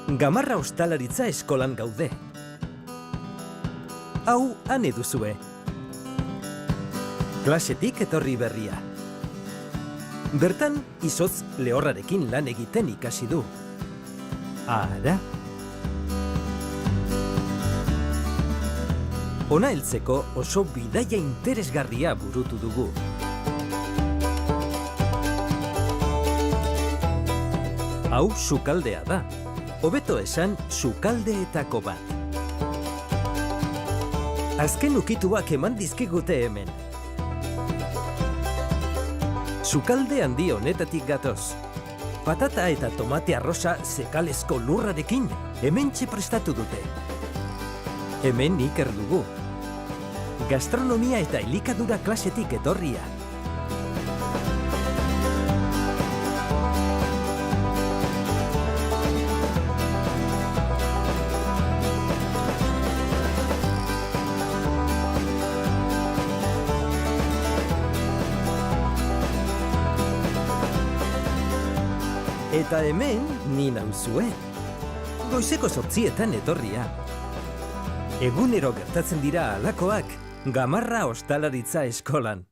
Gamarra Ostalaritza Eskolan gaude. Hau han eduzue. Klasetik etorri berria. Bertan, izotz lehorrarekin lan egiten ikasi du. Ara. Hona heltzeko oso bidaia interesgarria burutu dugu. Hau sukaldea da. Hobeto esan, sukaldeetako bat. Azken ukituak eman dizkigute hemen. Sukalde handi honetatik gatoz. Patata eta tomate arrosa zekalezko lurrarekin hementxe prestatu dute. Hemen iker dugu. Gastronomia eta elikadura klasetik etorria. Eta hemen, ni nauzue. Goizeko 8etan etorria. Egunero gertatzen dira halakoak, Gamarra Ostalaritza Eskolan.